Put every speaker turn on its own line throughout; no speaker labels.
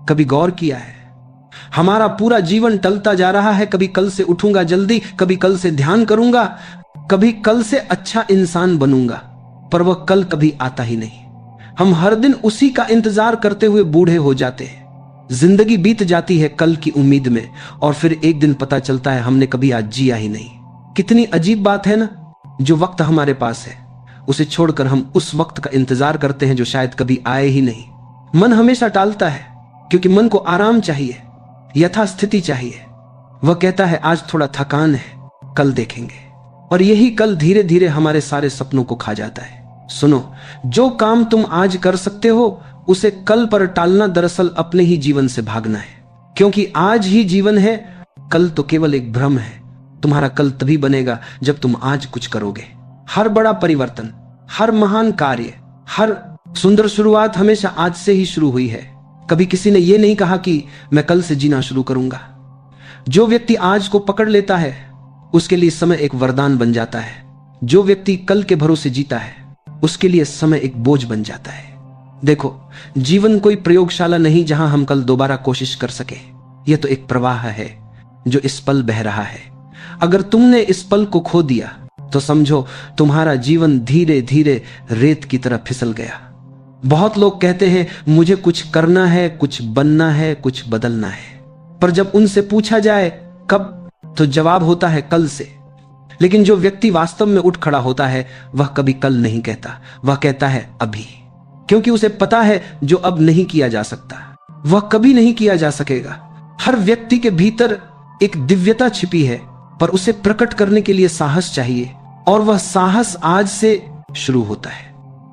कभी गौर किया है? हमारा पूरा जीवन टलता जा रहा है। कभी कल से उठूंगा जल्दी, कभी कल से ध्यान करूंगा, कभी कल से अच्छा इंसान बनूंगा, पर वह कल कभी आता ही नहीं। हम हर दिन उसी का इंतजार करते हुए बूढ़े हो जाते हैं। जिंदगी बीत जाती है कल की उम्मीद में, और फिर एक दिन पता चलता है हमने कभी आज जिया ही नहीं। कितनी अजीब बात है ना। जो वक्त हमारे पास है उसे छोड़कर हम उस वक्त का इंतजार करते हैं जो शायद कभी आए ही नहीं। मन हमेशा टालता है क्योंकि मन को आराम चाहिए, यथास्थिति चाहिए। वह कहता है आज थोड़ा थकान है, कल देखेंगे, और यही कल धीरे धीरे हमारे सारे सपनों को खा जाता है। सुनो, जो काम तुम आज कर सकते हो उसे कल पर टालना दरअसल अपने ही जीवन से भागना है, क्योंकि आज ही जीवन है, कल तो केवल एक भ्रम है। तुम्हारा कल तभी बनेगा जब तुम आज कुछ करोगे। हर बड़ा परिवर्तन, हर महान कार्य, हर सुंदर शुरुआत हमेशा आज से ही शुरू हुई है। कभी किसी ने यह नहीं कहा कि मैं कल से जीना शुरू करूंगा। जो व्यक्ति आज को पकड़ लेता है उसके लिए समय एक वरदान बन जाता है। जो व्यक्ति कल के भरोसे जीता है उसके लिए समय एक बोझ बन जाता है। देखो, जीवन कोई प्रयोगशाला नहीं जहां हम कल दोबारा कोशिश कर सके। यह तो एक प्रवाह है जो इस पल बह रहा है। अगर तुमने इस पल को खो दिया तो समझो तुम्हारा जीवन धीरे धीरे रेत की तरह फिसल गया। बहुत लोग कहते हैं मुझे कुछ करना है, कुछ बनना है, कुछ बदलना है, पर जब उनसे पूछा जाए कब, तो जवाब होता है कल से। लेकिन जो व्यक्ति वास्तव में उठ खड़ा होता है वह कभी कल नहीं कहता, वह कहता है अभी, क्योंकि उसे पता है जो अब नहीं किया जा सकता वह कभी नहीं किया जा सकेगा। हर व्यक्ति के भीतर एक दिव्यता छिपी है, पर उसे प्रकट करने के लिए साहस चाहिए, और वह साहस आज से शुरू होता है।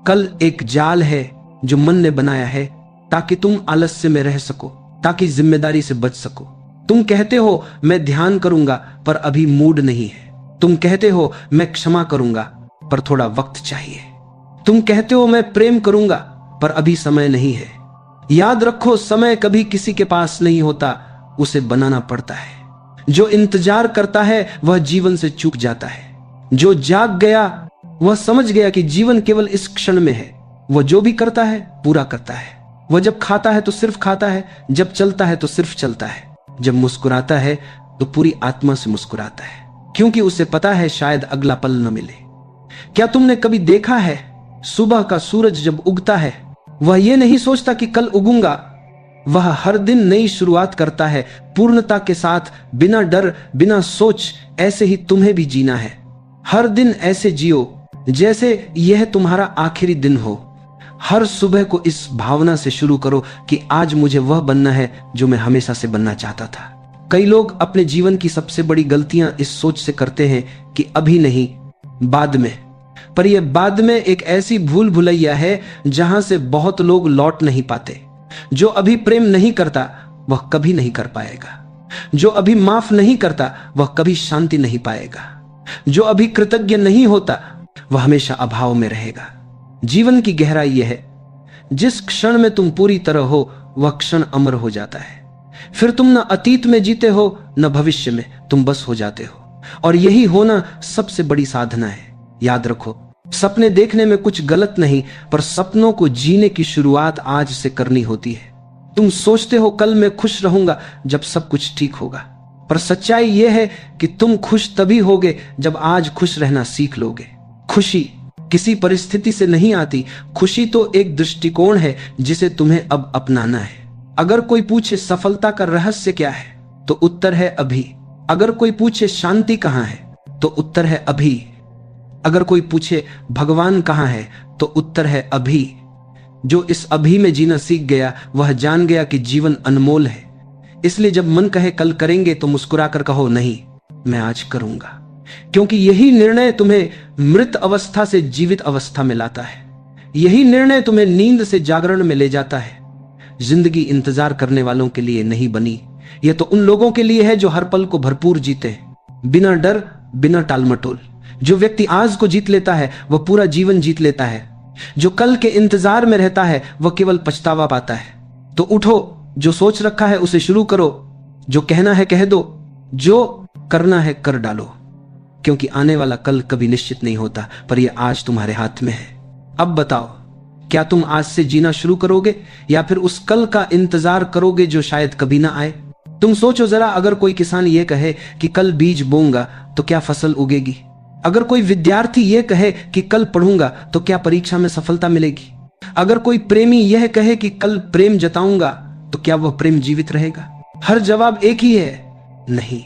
कल एक जाल है जो मन ने बनाया है ताकि तुम आलस्य में रह सको, ताकि जिम्मेदारी से बच सको। तुम कहते हो मैं ध्यान करूंगा, पर अभी मूड नहीं है। तुम कहते हो मैं क्षमा करूंगा, पर थोड़ा वक्त चाहिए। तुम कहते हो मैं प्रेम करूंगा, पर अभी समय नहीं है। याद रखो, समय कभी किसी के पास नहीं होता, उसे बनाना पड़ता है। जो इंतजार करता है वह जीवन से चूक जाता है। जो जाग गया वह समझ गया कि जीवन केवल इस क्षण में है। वह जो भी करता है पूरा करता है। वह जब खाता है तो सिर्फ खाता है, जब चलता है तो सिर्फ चलता है, जब मुस्कुराता है तो पूरी आत्मा से मुस्कुराता है, क्योंकि उसे पता है शायद अगला पल न मिले। क्या तुमने कभी देखा है सुबह का सूरज जब उगता है वह ये नहीं सोचता कि कल उगूंगा। वह हर दिन नई शुरुआत करता है, पूर्णता के साथ, बिना डर, बिना सोच। ऐसे ही तुम्हें भी जीना है। हर दिन ऐसे जियो जैसे यह तुम्हारा आखिरी दिन हो। हर सुबह को इस भावना से शुरू करो कि आज मुझे वह बनना है जो मैं हमेशा से बनना चाहता था। कई लोग अपने जीवन की सबसे बड़ी गलतियां इस सोच से करते हैं कि अभी नहीं, बाद में। पर यह बाद में एक ऐसी भूल भुलैया है जहां से बहुत लोग लौट नहीं पाते। जो अभी प्रेम नहीं करता वह कभी नहीं कर पाएगा। जो अभी माफ नहीं करता वह कभी शांति नहीं पाएगा। जो अभी कृतज्ञ नहीं होता वह हमेशा अभाव में रहेगा। जीवन की गहराई यह है, जिस क्षण में तुम पूरी तरह हो वह क्षण अमर हो जाता है। फिर तुम न अतीत में जीते हो न भविष्य में, तुम बस हो जाते हो। और यही होना सबसे बड़ी साधना है। याद रखो, सपने देखने में कुछ गलत नहीं, पर सपनों को जीने की शुरुआत आज से करनी होती है। तुम सोचते हो कल मैं खुश रहूंगा जब सब कुछ ठीक होगा, पर सच्चाई यह है कि तुम खुश तभी होगे जब आज खुश रहना सीख लोगे। खुशी किसी परिस्थिति से नहीं आती। खुशी तो एक दृष्टिकोण है जिसे तुम्हें अब अपनाना है। अगर कोई पूछे सफलता का रहस्य क्या है तो उत्तर है अभी। अगर कोई पूछे शांति कहाँ है तो उत्तर है अभी। अगर कोई पूछे भगवान कहाँ है तो उत्तर है अभी। जो इस अभी में जीना सीख गया वह जान गया कि जीवन अनमोल है। इसलिए जब मन कहे कल करेंगे तो मुस्कुराकर कहो नहीं, मैं आज करूंगा, क्योंकि यही निर्णय तुम्हें मृत अवस्था से जीवित अवस्था में लाता है। यही निर्णय तुम्हें नींद से जागरण में ले जाता है। जिंदगी इंतजार करने वालों के लिए नहीं बनी, यह तो उन लोगों के लिए है जो हर पल को भरपूर जीते हैं, बिना डर, बिना टालमटोल। जो व्यक्ति आज को जीत लेता है वह पूरा जीवन जीत लेता है। जो कल के इंतजार में रहता है वह केवल पछतावा पाता है। तो उठो, जो सोच रखा है उसे शुरू करो, जो कहना है कह दो, जो करना है कर डालो, क्योंकि आने वाला कल कभी निश्चित नहीं होता, पर यह आज तुम्हारे हाथ में है। अब बताओ, क्या तुम आज से जीना शुरू करोगे या फिर उस कल का इंतजार करोगे जो शायद कभी ना आए? तुम सोचो जरा, अगर कोई किसान ये कहे कि कल बीज बोऊंगा तो क्या फसल उगेगी? अगर कोई विद्यार्थी ये कहे कि कल पढ़ूंगा तो क्या परीक्षा में सफलता मिलेगी? अगर कोई प्रेमी यह कहे कि कल प्रेम जताऊंगा तो क्या वह प्रेम जीवित रहेगा? हर जवाब एक ही है, नहीं।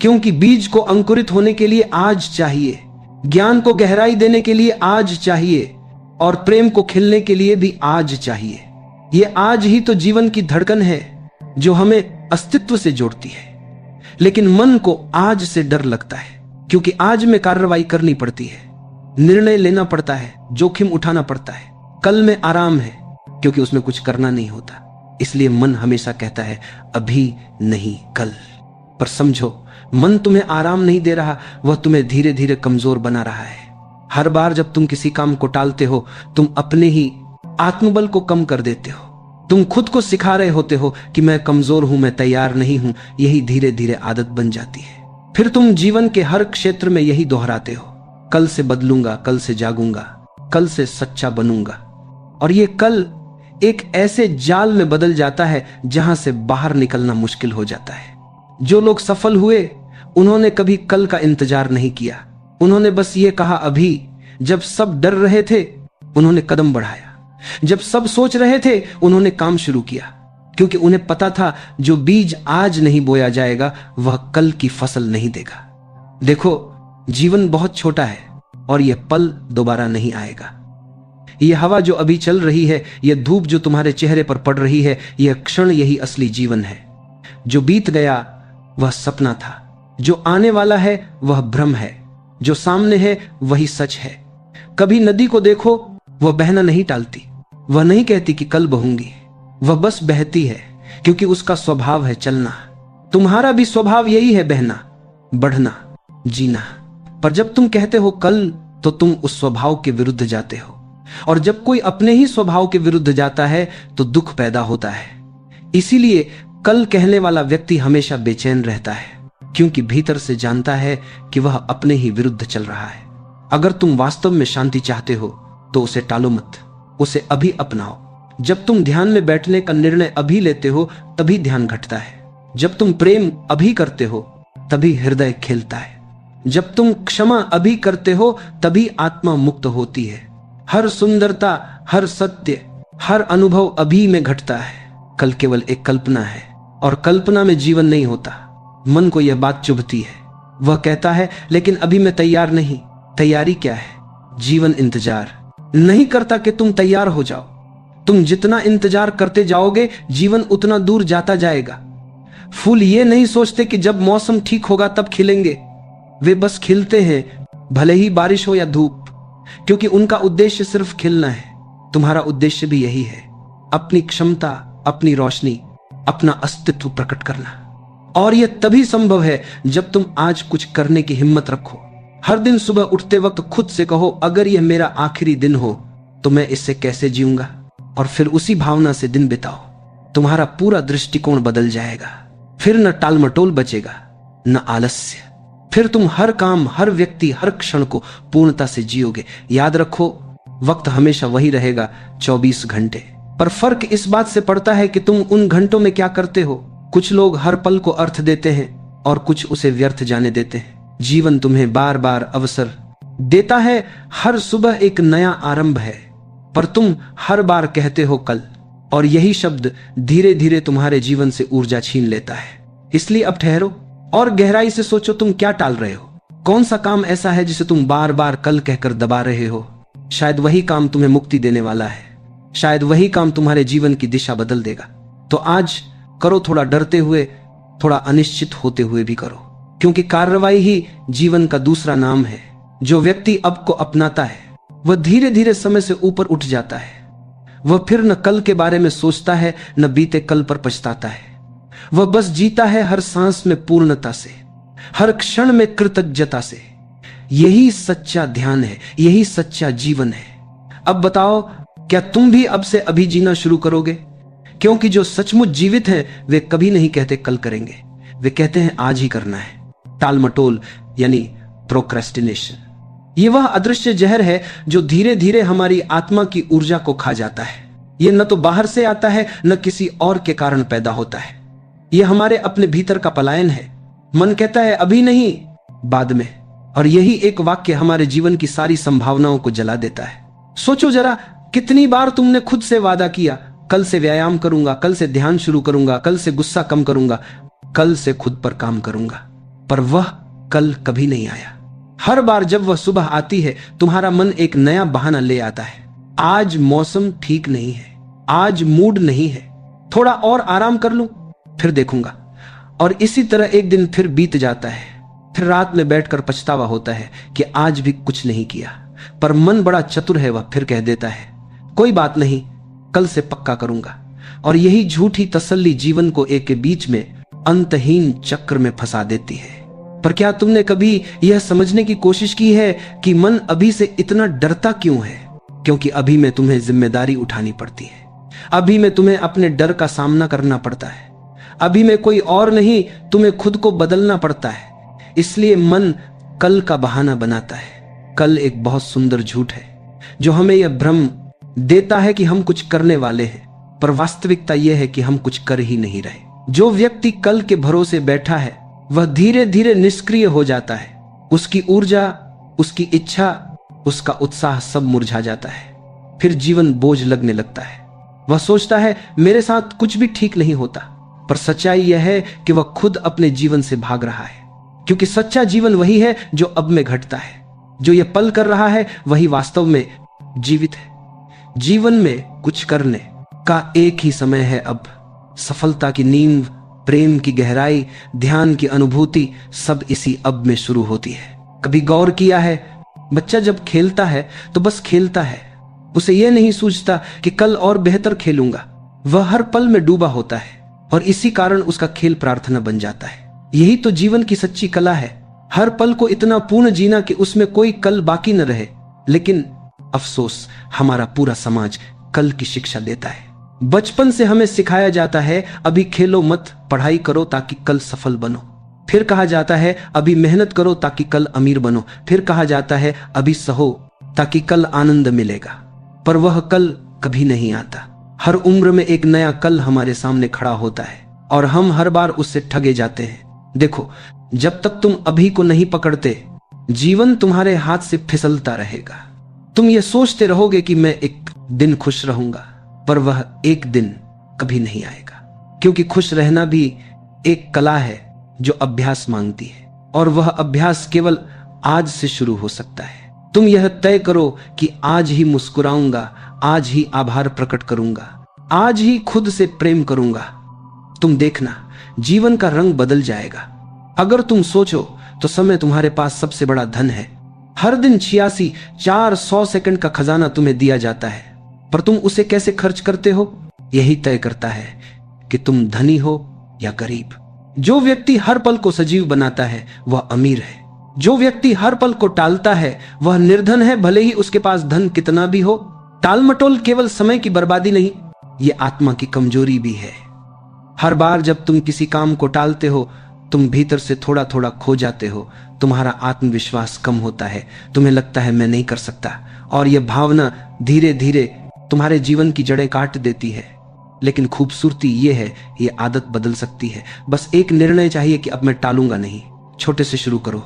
क्योंकि बीज को अंकुरित होने के लिए आज चाहिए, ज्ञान को गहराई देने के लिए आज चाहिए, और प्रेम को खिलने के लिए भी आज चाहिए। ये आज ही तो जीवन की धड़कन है जो हमें अस्तित्व से जोड़ती है। लेकिन मन को आज से डर लगता है, क्योंकि आज में कार्रवाई करनी पड़ती है, निर्णय लेना पड़ता है, जोखिम उठाना पड़ता है। कल में आराम है क्योंकि उसमें कुछ करना नहीं होता। इसलिए मन हमेशा कहता है अभी नहीं, कल। पर समझो, मन तुम्हें आराम नहीं दे रहा, वह तुम्हें धीरे धीरे कमजोर बना रहा है। हर बार जब तुम किसी काम को टालते हो, तुम अपने ही आत्मबल को कम कर देते हो। तुम खुद को सिखा रहे होते हो कि मैं कमजोर हूं, मैं तैयार नहीं हूं। यही धीरे धीरे आदत बन जाती है। फिर तुम जीवन के हर क्षेत्र में यही दोहराते हो, कल से बदलूंगा, कल से जागूंगा, कल से सच्चा बनूंगा। और ये कल एक ऐसे जाल में बदल जाता है जहां से बाहर निकलना मुश्किल हो जाता है। जो लोग सफल हुए, उन्होंने कभी कल का इंतजार नहीं किया। उन्होंने बस ये कहा अभी। जब सब डर रहे थे, उन्होंने कदम बढ़ाया। जब सब सोच रहे थे, उन्होंने काम शुरू किया, क्योंकि उन्हें पता था जो बीज आज नहीं बोया जाएगा वह कल की फसल नहीं देगा। देखो, जीवन बहुत छोटा है और यह पल दोबारा नहीं आएगा। यह हवा जो अभी चल रही है, यह धूप जो तुम्हारे चेहरे पर पड़ रही है, यह क्षण यही असली जीवन है। जो बीत गया वह सपना था, जो आने वाला है वह भ्रम है, जो सामने है वही सच है। कभी नदी को देखो, वह बहना नहीं टालती। वह नहीं कहती कि कल बहूंगी, वह बस बहती है, क्योंकि उसका स्वभाव है चलना। तुम्हारा भी स्वभाव यही है, बहना, बढ़ना, जीना। पर जब तुम कहते हो कल, तो तुम उस स्वभाव के विरुद्ध जाते हो। और जब कोई अपने ही स्वभाव के विरुद्ध जाता है तो दुख पैदा होता है। इसीलिए कल कहने वाला व्यक्ति हमेशा बेचैन रहता है, क्योंकि भीतर से जानता है कि वह अपने ही विरुद्ध चल रहा है। अगर तुम वास्तव में शांति चाहते हो तो उसे टालो मत, उसे अभी अपनाओ। जब तुम ध्यान में बैठने का निर्णय अभी लेते हो, तभी ध्यान घटता है। जब तुम प्रेम अभी करते हो, तभी हृदय खिलता है। जब तुम क्षमा अभी करते हो, तभी आत्मा मुक्त होती है। हर सुंदरता, हर सत्य, हर अनुभव अभी में घटता है। कल केवल एक कल्पना है, और कल्पना में जीवन नहीं होता। मन को यह बात चुभती है। वह कहता है लेकिन अभी मैं तैयार नहीं। तैयारी क्या है? जीवन इंतजार नहीं करता कि तुम तैयार हो जाओ। तुम जितना इंतजार करते जाओगे, जीवन उतना दूर जाता जाएगा। फूल ये नहीं सोचते कि जब मौसम ठीक होगा तब खिलेंगे। वे बस खिलते हैं, भले ही बारिश हो या धूप, क्योंकि उनका उद्देश्य सिर्फ खिलना है। तुम्हारा उद्देश्य भी यही है, अपनी क्षमता, अपनी रोशनी, अपना अस्तित्व प्रकट करना। और यह तभी संभव है जब तुम आज कुछ करने की हिम्मत रखो। हर दिन सुबह उठते वक्त खुद से कहो, अगर यह मेरा आखिरी दिन हो तो मैं इससे कैसे जीऊंगा, और फिर उसी भावना से दिन बिताओ। तुम्हारा पूरा दृष्टिकोण बदल जाएगा। फिर न टालमटोल बचेगा, न आलस्य। फिर तुम हर काम, हर व्यक्ति, हर क्षण को पूर्णता से जियोगे। याद रखो, वक्त हमेशा वही रहेगा, 24 घंटे। पर फर्क इस बात से पड़ता है कि तुम उन घंटों में क्या करते हो। कुछ लोग हर पल को अर्थ देते हैं और कुछ उसे व्यर्थ जाने देते हैं। जीवन तुम्हें बार बार अवसर देता है, हर सुबह एक नया आरंभ है, पर तुम हर बार कहते हो कल, और यही शब्द धीरे धीरे तुम्हारे जीवन से ऊर्जा छीन लेता है। इसलिए अब ठहरो और गहराई से सोचो, तुम क्या टाल रहे हो? कौन सा काम ऐसा है जिसे तुम बार बार कल कहकर दबा रहे हो? शायद वही काम तुम्हें मुक्ति देने वाला है। शायद वही काम तुम्हारे जीवन की दिशा बदल देगा। तो आज करो, थोड़ा डरते हुए, थोड़ा अनिश्चित होते हुए भी करो, क्योंकि कार्रवाई ही जीवन का दूसरा नाम है। जो व्यक्ति अब को अपनाता है, वह धीरे धीरे समय से ऊपर उठ जाता है। वह फिर न कल के बारे में सोचता है, न बीते कल पर पछताता है। वह बस जीता है हर सांस में पूर्णता से, हर क्षण में कृतज्ञता से। यही सच्चा ध्यान है, यही सच्चा जीवन है। अब बताओ, क्या तुम भी अब से अभी जीना शुरू करोगे? क्योंकि जो सचमुच जीवित हैं, वे कभी नहीं कहते कल करेंगे, वे कहते हैं आज ही करना है। टालमटोल यानी प्रोक्रेस्टिनेशन, ये वह अदृश्य जहर है जो धीरे धीरे हमारी आत्मा की ऊर्जा को खा जाता है। ये न तो बाहर से आता है, न किसी और के कारण पैदा होता है। ये हमारे अपने भीतर का पलायन है। मन कहता है अभी नहीं, बाद में, और यही एक वाक्य हमारे जीवन की सारी संभावनाओं को जला देता है। सोचो जरा, कितनी बार तुमने खुद से वादा किया, कल से व्यायाम करूंगा, कल से ध्यान शुरू करूंगा, कल से गुस्सा कम करूंगा, कल से खुद पर काम करूंगा, पर वह कल कभी नहीं आया। हर बार जब वह सुबह आती है, तुम्हारा मन एक नया बहाना ले आता है। आज मौसम ठीक नहीं है, आज मूड नहीं है, थोड़ा और आराम कर लूं, फिर देखूंगा। और इसी तरह एक दिन फिर बीत जाता है। फिर रात में बैठकर पछतावा होता है कि आज भी कुछ नहीं किया। पर मन बड़ा चतुर है, वह फिर कह देता है कोई बात नहीं, कल से पक्का करूंगा। और यही झूठी तसल्ली जीवन को एक के बीच में अंतहीन चक्र में फंसा देती है। पर क्या तुमने कभी यह समझने की कोशिश की है कि मन अभी से इतना डरता क्यों है? क्योंकि अभी में तुम्हें जिम्मेदारी उठानी पड़ती है, अभी में तुम्हें अपने डर का सामना करना पड़ता है, अभी में कोई और नहीं, तुम्हें खुद को बदलना पड़ता है। इसलिए मन कल का बहाना बनाता है। कल एक बहुत सुंदर झूठ है जो हमें यह भ्रम देता है कि हम कुछ करने वाले हैं, पर वास्तविकता यह है कि हम कुछ कर ही नहीं रहे। जो व्यक्ति कल के भरोसे बैठा है वह धीरे धीरे निष्क्रिय हो जाता है। उसकी ऊर्जा, उसकी इच्छा, उसका उत्साह सब मुरझा जाता है। फिर जीवन बोझ लगने लगता है। वह सोचता है मेरे साथ कुछ भी ठीक नहीं होता, पर सच्चाई यह है कि वह खुद अपने जीवन से भाग रहा है। क्योंकि सच्चा जीवन वही है जो अब में घटता है। जो यह पल कर रहा है वही वास्तव में जीवित है। जीवन में कुछ करने का एक ही समय है अब। सफलता की नींव, प्रेम की गहराई, ध्यान की अनुभूति सब इसी अब में शुरू होती है। कभी गौर किया है, बच्चा जब खेलता है तो बस खेलता है, उसे यह नहीं सूझता कि कल और बेहतर खेलूंगा। वह हर पल में डूबा होता है और इसी कारण उसका खेल प्रार्थना बन जाता है। यही तो जीवन की सच्ची कला है, हर पल को इतना पूर्ण जीना कि उसमें कोई कल बाकी न रहे। लेकिन अफसोस, हमारा पूरा समाज कल की शिक्षा देता है। बचपन से हमें सिखाया जाता है अभी खेलो मत, पढ़ाई करो ताकि कल सफल बनो। फिर कहा जाता है अभी मेहनत करो ताकि कल अमीर बनो। फिर कहा जाता है अभी सहो ताकि कल आनंद मिलेगा। पर वह कल कभी नहीं आता। हर उम्र में एक नया कल हमारे सामने खड़ा होता है और हम हर बार उससे ठगे जाते हैं। देखो, जब तक तुम अभी को नहीं पकड़ते, जीवन तुम्हारे हाथ से फिसलता रहेगा। तुम ये सोचते रहोगे कि मैं एक दिन खुश रहूंगा, पर वह एक दिन कभी नहीं आएगा। क्योंकि खुश रहना भी एक कला है जो अभ्यास मांगती है, और वह अभ्यास केवल आज से शुरू हो सकता है। तुम यह तय करो कि आज ही मुस्कुराऊंगा, आज ही आभार प्रकट करूंगा, आज ही खुद से प्रेम करूंगा। तुम देखना, जीवन का रंग बदल जाएगा। अगर तुम सोचो तो समय तुम्हारे पास सबसे बड़ा धन है। हर दिन 86 400 सेकंड का खजाना तुम्हें दिया जाता है, पर तुम उसे कैसे खर्च करते हो यही तय करता है कि तुम धनी हो या गरीब। जो व्यक्ति हर पल को सजीव बनाता है वह अमीर है। जो व्यक्ति हर पल को टालता है वह निर्धन है, भले ही उसके पास धन कितना भी हो। टालमटोल केवल समय की बर्बादी नहीं, ये आत्मा की कमजोरी भी है। हर बार जब तुम किसी काम को टालते हो, तुम भीतर से थोड़ा थोड़ा खो जाते हो। तुम्हारा आत्मविश्वास कम होता है, तुम्हें लगता है मैं नहीं कर सकता, और यह भावना धीरे धीरे तुम्हारे जीवन की जड़ें काट देती है। लेकिन खूबसूरती यह है, ये आदत बदल सकती है। बस एक निर्णय चाहिए कि अब मैं टालूंगा नहीं। छोटे से शुरू करो।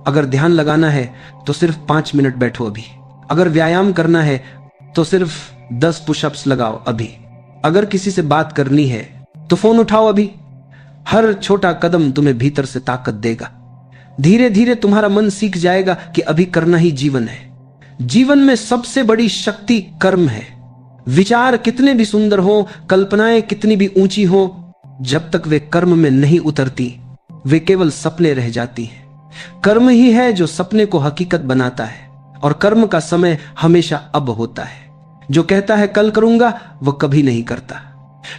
अगर ध्यान लगाना है तो सिर्फ 5 मिनट बैठो अभी। अगर व्यायाम करना है तो सिर्फ 10 पुशअप्स लगाओ अभी। अगर किसी से बात करनी है तो फोन उठाओ अभी। हर छोटा कदम तुम्हें भीतर से ताकत देगा। धीरे धीरे तुम्हारा मन सीख जाएगा कि अभी करना ही जीवन है। जीवन में सबसे बड़ी शक्ति कर्म है। विचार कितने भी सुंदर हो, कल्पनाएं कितनी भी ऊंची हो, जब तक वे कर्म में नहीं उतरती वे केवल सपने रह जाती हैं। कर्म ही है जो सपने को हकीकत बनाता है, और कर्म का समय हमेशा अब होता है। जो कहता है कल करूंगा वह कभी नहीं करता।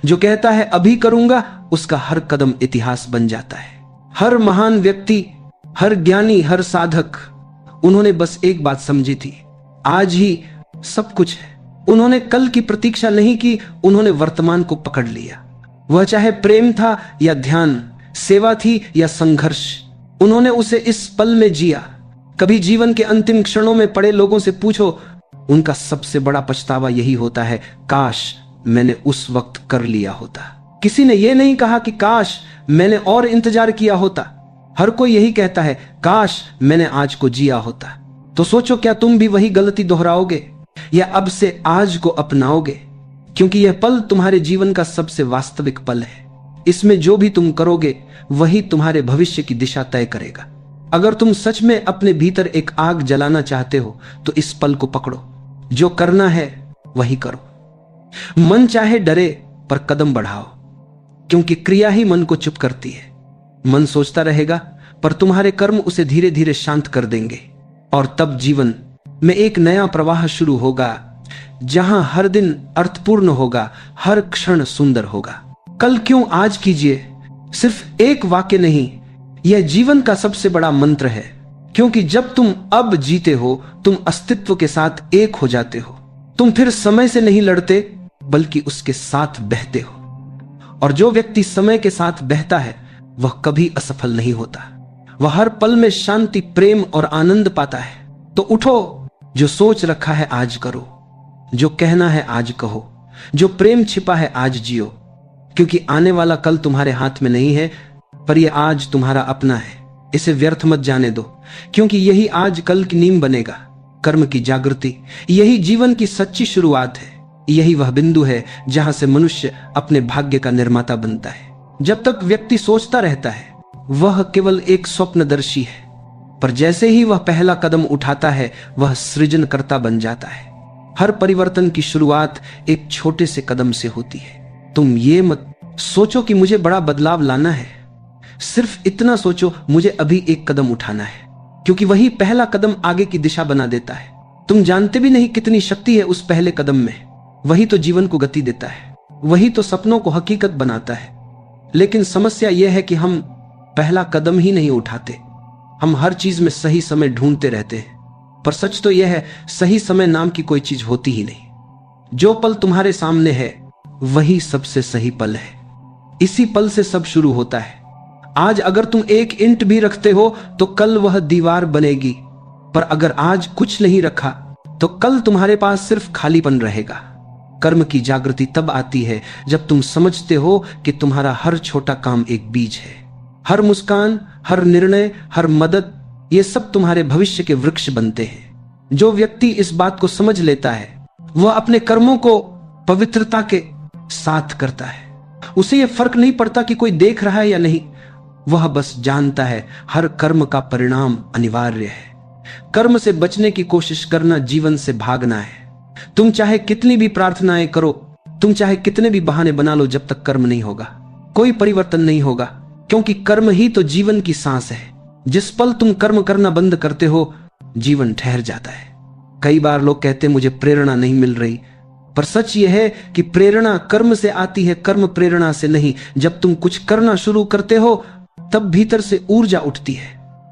जो कहता है अभी करूंगा उसका हर कदम इतिहास बन जाता है। हर महान व्यक्ति, हर ज्ञानी, हर साधक, उन्होंने बस एक बात समझी थी, आज ही सब कुछ है। उन्होंने कल की प्रतीक्षा नहीं की, उन्होंने वर्तमान को पकड़ लिया। वह चाहे प्रेम था या ध्यान, सेवा थी या संघर्ष, उन्होंने उसे इस पल में जिया। कभी जीवन के अंतिम क्षणों में पड़े लोगों से पूछो, उनका सबसे बड़ा पछतावा यही होता है, काश मैंने उस वक्त कर लिया होता। किसी ने यह नहीं कहा कि काश मैंने और इंतजार किया होता। हर कोई यही कहता है, काश मैंने आज को जिया होता। तो सोचो, क्या तुम भी वही गलती दोहराओगे या अब से आज को अपनाओगे? क्योंकि यह पल तुम्हारे जीवन का सबसे वास्तविक पल है। इसमें जो भी तुम करोगे वही तुम्हारे भविष्य की दिशा तय करेगा। अगर तुम सच में अपने भीतर एक आग जलाना चाहते हो तो इस पल को पकड़ो। जो करना है वही करो। मन चाहे डरे पर कदम बढ़ाओ, क्योंकि क्रिया ही मन को चुप करती है। मन सोचता रहेगा पर तुम्हारे कर्म उसे धीरे धीरे शांत कर देंगे, और तब जीवन में एक नया प्रवाह शुरू होगा, जहां हर दिन अर्थपूर्ण होगा, हर क्षण सुंदर होगा। कल क्यों आज कीजिए सिर्फ एक वाक्य नहीं, यह जीवन का सबसे बड़ा मंत्र है। क्योंकि जब तुम अब जीते हो, तुम अस्तित्व के साथ एक हो जाते हो। तुम फिर समय से नहीं लड़ते बल्कि उसके साथ बहते हो। और जो व्यक्ति समय के साथ बहता है वह कभी असफल नहीं होता। वह हर पल में शांति, प्रेम और आनंद पाता है। तो उठो, जो सोच रखा है आज करो, जो कहना है आज कहो, जो प्रेम छिपा है आज जियो। क्योंकि आने वाला कल तुम्हारे हाथ में नहीं है, पर यह आज तुम्हारा अपना है। इसे व्यर्थ मत जाने दो, क्योंकि यही आज कल की नींव बनेगा। कर्म की जागृति यही जीवन की सच्ची शुरुआत है। यही वह बिंदु है जहां से मनुष्य अपने भाग्य का निर्माता बनता है। जब तक व्यक्ति सोचता रहता है वह केवल एक स्वप्नदर्शी है, पर जैसे ही वह पहला कदम उठाता है वह सृजनकर्ता बन जाता है। हर परिवर्तन की शुरुआत एक छोटे से कदम से होती है। तुम ये मत सोचो कि मुझे बड़ा बदलाव लाना है, सिर्फ इतना सोचो, मुझे अभी एक कदम उठाना है, क्योंकि वही पहला कदम आगे की दिशा बना देता है। तुम जानते भी नहीं कितनी शक्ति है उस पहले कदम में। वही तो जीवन को गति देता है, वही तो सपनों को हकीकत बनाता है। लेकिन समस्या यह है कि हम पहला कदम ही नहीं उठाते। हम हर चीज में सही समय ढूंढते रहते हैं, पर सच तो यह है, सही समय नाम की कोई चीज होती ही नहीं। जो पल तुम्हारे सामने है वही सबसे सही पल है। इसी पल से सब शुरू होता है। आज अगर तुम एक ईंट भी रखते हो तो कल वह दीवार बनेगी, पर अगर आज कुछ नहीं रखा तो कल तुम्हारे पास सिर्फ खालीपन रहेगा। कर्म की जागृति तब आती है जब तुम समझते हो कि तुम्हारा हर छोटा काम एक बीज है। हर मुस्कान, हर निर्णय, हर मदद, ये सब तुम्हारे भविष्य के वृक्ष बनते हैं। जो व्यक्ति इस बात को समझ लेता है वह अपने कर्मों को पवित्रता के साथ करता है। उसे यह फर्क नहीं पड़ता कि कोई देख रहा है या नहीं, वह बस जानता है हर कर्म का परिणाम अनिवार्य है। कर्म से बचने की कोशिश करना जीवन से भागना है। तुम चाहे कितनी भी प्रार्थनाएं करो, तुम चाहे कितने भी बहाने बना लो, जब तक कर्म नहीं होगा कोई परिवर्तन नहीं होगा, क्योंकि कर्म ही तो जीवन की सांस है। जिस पल तुम कर्म करना बंद करते हो जीवन ठहर जाता है। कई बार लोग कहते मुझे प्रेरणा नहीं मिल रही, पर सच यह है कि प्रेरणा कर्म से आती है, कर्म प्रेरणा से नहीं। जब तुम कुछ करना शुरू करते हो तब भीतर से ऊर्जा उठती है,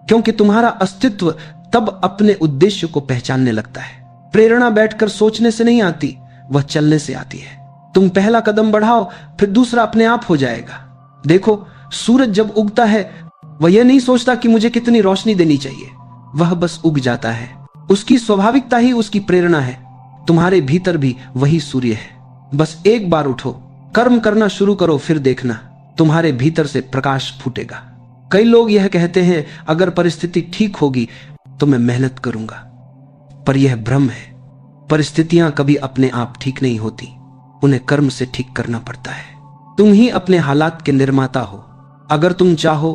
क्योंकि तुम्हारा अस्तित्व तब अपने उद्देश्य को पहचानने लगता है। प्रेरणा बैठकर सोचने से नहीं आती, वह चलने से आती है। तुम पहला कदम बढ़ाओ, फिर दूसरा अपने आप हो जाएगा। देखो, सूरज जब उगता है वह यह नहीं सोचता कि मुझे कितनी रोशनी देनी चाहिए, वह बस उग जाता है। उसकी स्वाभाविकता ही उसकी प्रेरणा है। तुम्हारे भीतर भी वही सूर्य है। बस एक बार उठो, कर्म करना शुरू करो, फिर देखना तुम्हारे भीतर से प्रकाश फूटेगा। कई लोग यह कहते हैं अगर परिस्थिति ठीक होगी तो मैं मेहनत करूंगा, पर यह भ्रम है। परिस्थितियां कभी अपने आप ठीक नहीं होती, उन्हें कर्म से ठीक करना पड़ता है। तुम ही अपने हालात के निर्माता हो। अगर तुम चाहो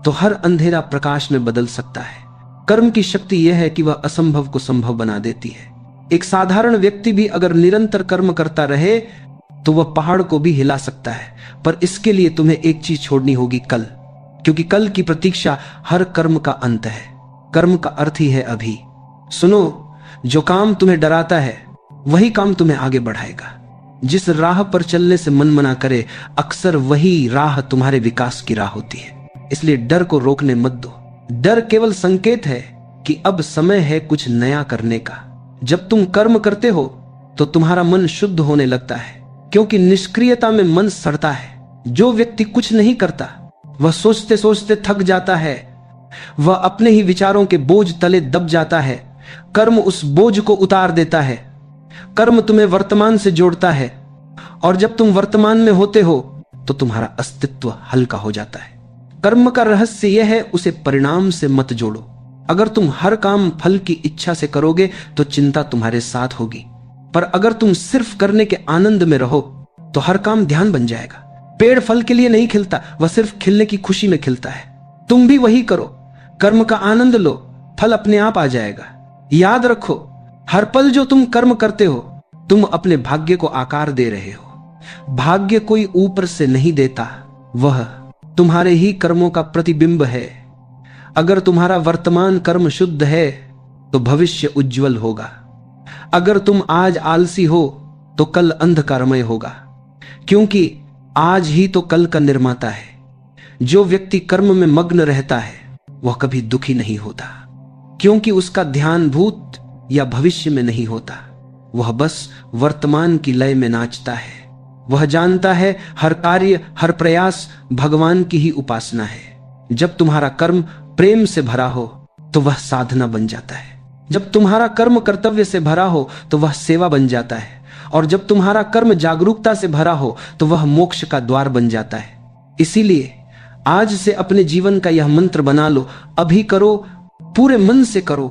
तो हर अंधेरा प्रकाश में बदल सकता है। कर्म की शक्ति यह है कि वह असंभव को संभव बना देती है। एक साधारण व्यक्ति भी अगर निरंतर कर्म करता रहे तो वह पहाड़ को भी हिला सकता है, पर इसके लिए तुम्हें एक चीज छोड़नी होगी, कल। क्योंकि कल की प्रतीक्षा हर कर्म का अंत है। कर्म का अर्थ ही है अभी। सुनो, जो काम तुम्हें डराता है वही काम तुम्हें आगे बढ़ाएगा। जिस राह पर चलने से मन मना करे, अक्सर वही राह तुम्हारे विकास की राह होती है। इसलिए डर को रोकने मत दो। डर केवल संकेत है कि अब समय है कुछ नया करने का। जब तुम कर्म करते हो तो तुम्हारा मन शुद्ध होने लगता है, क्योंकि निष्क्रियता में मन सड़ता है। जो व्यक्ति कुछ नहीं करता वह सोचते सोचते थक जाता है, वह अपने ही विचारों के बोझ तले दब जाता है। कर्म उस बोझ को उतार देता है। कर्म तुम्हें वर्तमान से जोड़ता है, और जब तुम वर्तमान में होते हो तो तुम्हारा अस्तित्व हल्का हो जाता है। कर्म का रहस्य यह है, उसे परिणाम से मत जोड़ो। अगर तुम हर काम फल की इच्छा से करोगे तो चिंता तुम्हारे साथ होगी, पर अगर तुम सिर्फ करने के आनंद में रहो तो हर काम ध्यान बन जाएगा। पेड़ फल के लिए नहीं खिलता, वह सिर्फ खिलने की खुशी में खिलता है। तुम भी वही करो, कर्म का आनंद लो, फल अपने आप आ जाएगा। याद रखो, हर पल जो तुम कर्म करते हो तुम अपने भाग्य को आकार दे रहे हो। भाग्य कोई ऊपर से नहीं देता, वह तुम्हारे ही कर्मों का प्रतिबिंब है। अगर तुम्हारा वर्तमान कर्म शुद्ध है तो भविष्य उज्जवल होगा। अगर तुम आज आलसी हो तो कल अंधकारमय होगा, क्योंकि आज ही तो कल का निर्माता है। जो व्यक्ति कर्म में मग्न रहता है वह कभी दुखी नहीं होता, क्योंकि उसका ध्यान भूत या भविष्य में नहीं होता। वह बस वर्तमान की लय में नाचता है। वह जानता है हर कार्य, हर प्रयास भगवान की ही उपासना है। जब तुम्हारा कर्म प्रेम से भरा हो तो वह साधना बन जाता है। जब तुम्हारा कर्म कर्तव्य से भरा हो तो वह सेवा बन जाता है, और जब तुम्हारा कर्म जागरूकता से भरा हो तो वह मोक्ष का द्वार बन जाता है। इसीलिए आज से अपने जीवन का यह मंत्र बना लो, अभी करो, पूरे मन से करो।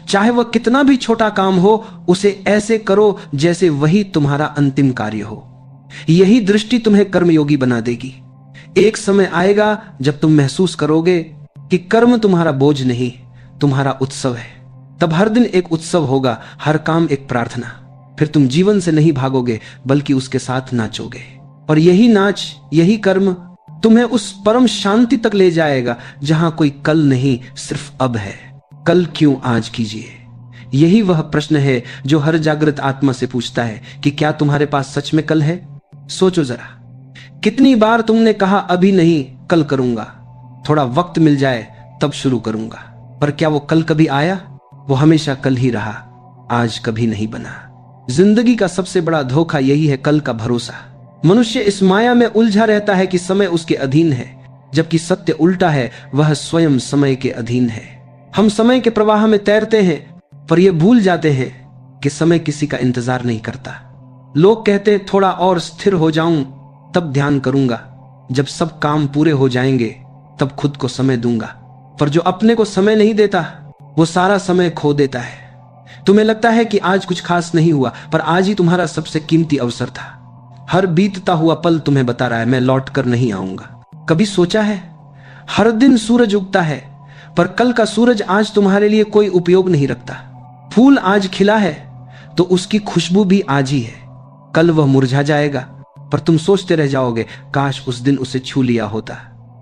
चाहे वह कितना भी छोटा काम हो, उसे ऐसे करो जैसे वही तुम्हारा अंतिम कार्य हो। यही दृष्टि तुम्हें कर्मयोगी बना देगी। एक समय आएगा जब तुम महसूस करोगे कि कर्म तुम्हारा बोझ नहीं, तुम्हारा उत्सव है। तब हर दिन एक उत्सव होगा, हर काम एक प्रार्थना। फिर तुम जीवन से नहीं भागोगे बल्कि उसके साथ नाचोगे, और यही नाच, यही कर्म तुम्हें उस परम शांति तक ले जाएगा जहां कोई कल नहीं, सिर्फ अब है। कल क्यों आज कीजिए। यही वह प्रश्न है जो हर जागृत आत्मा से पूछता है कि क्या तुम्हारे पास सच में कल है। सोचो जरा, कितनी बार तुमने कहा अभी नहीं, कल करूंगा, थोड़ा वक्त मिल जाए तब शुरू करूंगा, पर क्या वो कल कभी आया? वो हमेशा कल ही रहा, आज कभी नहीं बना। जिंदगी का सबसे बड़ा धोखा यही है, कल का भरोसा। मनुष्य इस माया में उलझा रहता है कि समय उसके अधीन है, जबकि सत्य उल्टा है, वह स्वयं समय के अधीन है। हम समय के प्रवाह में तैरते हैं, पर यह भूल जाते हैं कि समय किसी का इंतजार नहीं करता। लोग कहते हैं थोड़ा और स्थिर हो जाऊं तब ध्यान करूंगा, जब सब काम पूरे हो जाएंगे तब खुद को समय दूंगा। पर जो अपने को समय नहीं देता वो सारा समय खो देता है। तुम्हें लगता है कि आज कुछ खास नहीं हुआ, पर आज ही तुम्हारा सबसे कीमती अवसर था। हर बीतता हुआ पल तुम्हें बता रहा है मैं लौट कर नहीं आऊंगा। कभी सोचा है, हर दिन सूरज उगता है, पर कल का सूरज आज तुम्हारे लिए कोई उपयोग नहीं रखता। फूल आज खिला है तो उसकी खुशबू भी आज ही है, कल वह मुरझा जाएगा, पर तुम सोचते रह जाओगे काश उस दिन उसे छू लिया होता।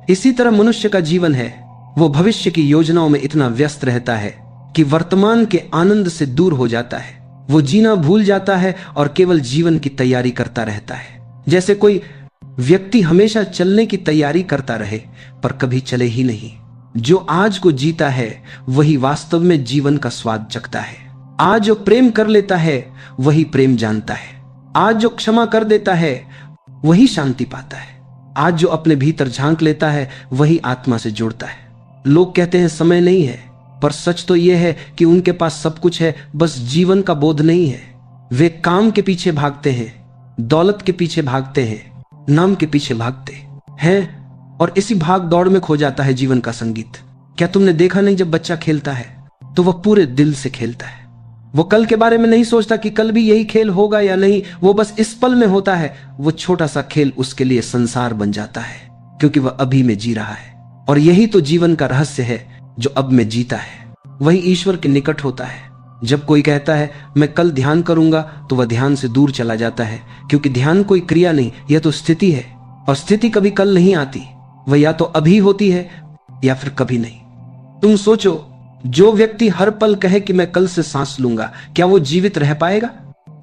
इसी तरह मनुष्य का जीवन है, वो भविष्य की योजनाओं में इतना व्यस्त रहता है कि वर्तमान के आनंद से दूर हो जाता है। वो जीना भूल जाता है और केवल जीवन की तैयारी करता रहता है। जैसे कोई व्यक्ति हमेशा चलने की तैयारी करता रहे पर कभी चले ही नहीं। जो आज को जीता है वही वास्तव में जीवन का स्वाद चखता है। आज जो प्रेम कर लेता है वही प्रेम जानता है। आज जो क्षमा कर देता है वही शांति पाता है। आज जो अपने भीतर झांक लेता है वही आत्मा से जुड़ता है। लोग कहते हैं समय नहीं है, पर सच तो यह है कि उनके पास सब कुछ है, बस जीवन का बोध नहीं है। वे काम के पीछे भागते हैं, दौलत के पीछे भागते हैं, नाम के पीछे भागते हैं, और इसी भाग दौड़ में खो जाता है जीवन का संगीत। क्या तुमने देखा नहीं, जब बच्चा खेलता है तो वह पूरे दिल से खेलता है। वो कल के बारे में नहीं सोचता कि कल भी यही खेल होगा या नहीं, वो बस इस पल में होता है। वो छोटा सा खेल उसके लिए संसार बन जाता है, क्योंकि वह अभी में जी रहा है। और यही तो जीवन का रहस्य है, जो अब में जीता है वही ईश्वर के निकट होता है। जब कोई कहता है मैं कल ध्यान करूंगा तो वह ध्यान से दूर चला जाता है, क्योंकि ध्यान कोई क्रिया नहीं, यह तो स्थिति है, और स्थिति कभी कल नहीं आती, वह या तो अभी होती है या फिर कभी नहीं। तुम सोचो, जो व्यक्ति हर पल कहे कि मैं कल से सांस लूंगा, क्या वो जीवित रह पाएगा?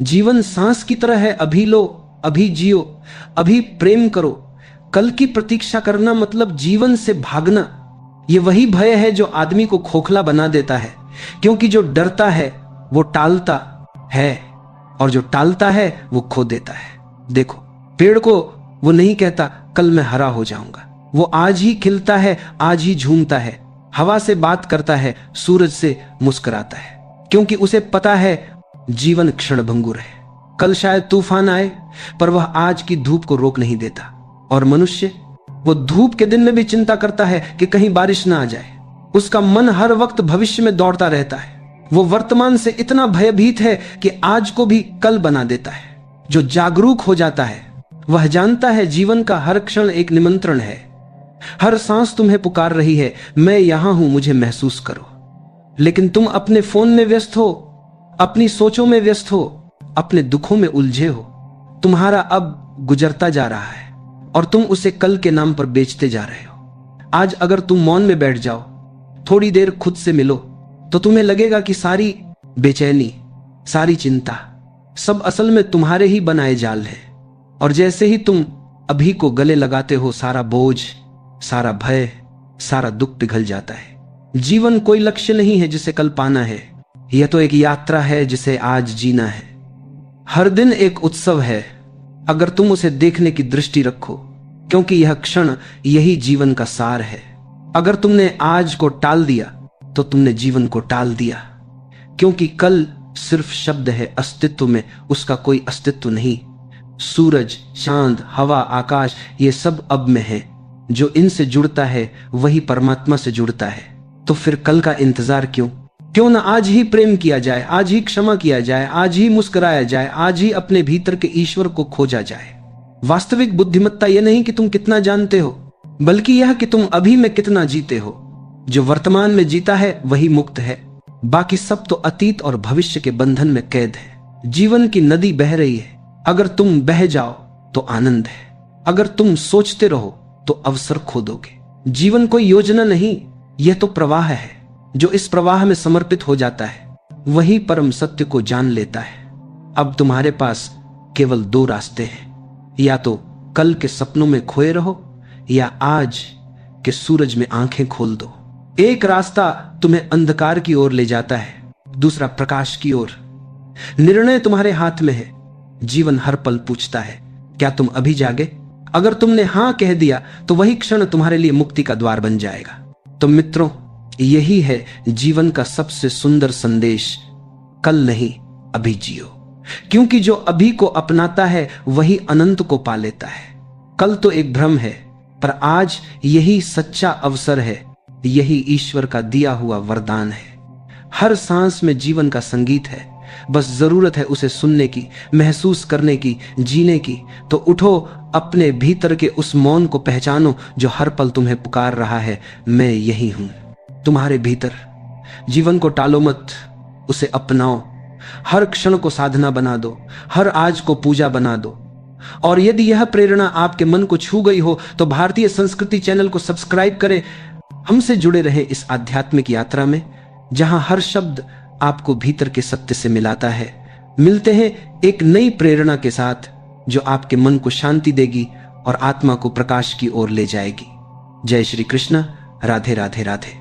जीवन सांस की तरह है, अभी लो, अभी जियो, अभी प्रेम करो। कल की प्रतीक्षा करना मतलब जीवन से भागना। ये वही भय है जो आदमी को खोखला बना देता है, क्योंकि जो डरता है वो टालता है, और जो टालता है वो खो देता है। देखो, पेड़ को वो नहीं कहता कल मैं हरा हो जाऊंगा, वो आज ही खिलता है, आज ही झूमता है, हवा से बात करता है, सूरज से मुस्कुराता है, क्योंकि उसे पता है जीवन क्षणभंगुर है। कल शायद तूफान आए, पर वह आज की धूप को रोक नहीं देता। और मनुष्य, वो धूप के दिन में भी चिंता करता है कि कहीं बारिश ना आ जाए। उसका मन हर वक्त भविष्य में दौड़ता रहता है। वो वर्तमान से इतना भयभीत है कि आज को भी कल बना देता है। जो जागरूक हो जाता है वह जानता है जीवन का हर क्षण एक निमंत्रण है। हर सांस तुम्हें पुकार रही है, मैं यहां हूं, मुझे महसूस करो। लेकिन तुम अपने फोन में व्यस्त हो, अपनी सोचों में व्यस्त हो, अपने दुखों में उलझे हो। तुम्हारा अब गुजरता जा रहा है और तुम उसे कल के नाम पर बेचते जा रहे हो। आज अगर तुम मौन में बैठ जाओ, थोड़ी देर खुद से मिलो, तो तुम्हें लगेगा कि सारी बेचैनी, सारी चिंता सब असल में तुम्हारे ही बनाए जाल है। और जैसे ही तुम अभी को गले लगाते हो, सारा बोझ, सारा भय, सारा दुख पिघल जाता है। जीवन कोई लक्ष्य नहीं है जिसे कल पाना है, यह तो एक यात्रा है जिसे आज जीना है। हर दिन एक उत्सव है अगर तुम उसे देखने की दृष्टि रखो, क्योंकि यह क्षण यही जीवन का सार है। अगर तुमने आज को टाल दिया तो तुमने जीवन को टाल दिया, क्योंकि कल सिर्फ शब्द है, अस्तित्व में उसका कोई अस्तित्व नहीं। सूरज, चांद, हवा, आकाश, ये सब अब में है। जो इनसे जुड़ता है वही परमात्मा से जुड़ता है। तो फिर कल का इंतजार क्यों? क्यों ना आज ही प्रेम किया जाए, आज ही क्षमा किया जाए, आज ही मुस्कुराया जाए, आज ही अपने भीतर के ईश्वर को खोजा जाए। वास्तविक बुद्धिमत्ता यह नहीं कि तुम कितना जानते हो, बल्कि यह कि तुम अभी में कितना जीते हो। जो वर्तमान में जीता है वही मुक्त है, बाकी सब तो अतीत और भविष्य के बंधन में कैद है। जीवन की नदी बह रही है, अगर तुम बह जाओ तो आनंद है, अगर तुम सोचते रहो तो अवसर खो दोगे। जीवन कोई योजना नहीं, यह तो प्रवाह है। जो इस प्रवाह में समर्पित हो जाता है वही परम सत्य को जान लेता है। अब तुम्हारे पास केवल दो रास्ते हैं, या तो कल के सपनों में खोए रहो या आज के सूरज में आंखें खोल दो। एक रास्ता तुम्हें अंधकार की ओर ले जाता है, दूसरा प्रकाश की ओर। निर्णय तुम्हारे हाथ में है। जीवन हर पल पूछता है, क्या तुम अभी जागे? अगर तुमने हां कह दिया तो वही क्षण तुम्हारे लिए मुक्ति का द्वार बन जाएगा। तो मित्रों, यही है जीवन का सबसे सुंदर संदेश, कल नहीं अभी जियो, क्योंकि जो अभी को अपनाता है वही अनंत को पा लेता है। कल तो एक भ्रम है, पर आज यही सच्चा अवसर है, यही ईश्वर का दिया हुआ वरदान है। हर सांस में जीवन का संगीत है, बस जरूरत है उसे सुनने की, महसूस करने की, जीने की। तो उठो, अपने भीतर के उस मौन को पहचानो जो हर पल तुम्हें पुकार रहा है, मैं यही हूं तुम्हारे भीतर। जीवन को टालो मत, उसे अपनाओ। हर क्षण को साधना बना दो, हर आज को पूजा बना दो। और यदि यह प्रेरणा आपके मन को छू गई हो तो भारतीय संस्कृति चैनल को सब्सक्राइब करें। हमसे जुड़े रहे इस आध्यात्मिक यात्रा में, जहां हर शब्द आपको भीतर के सत्य से मिलाता है। मिलते हैं एक नई प्रेरणा के साथ जो आपके मन को शांति देगी और आत्मा को प्रकाश की ओर ले जाएगी। जय श्री कृष्ण। राधे राधे राधे।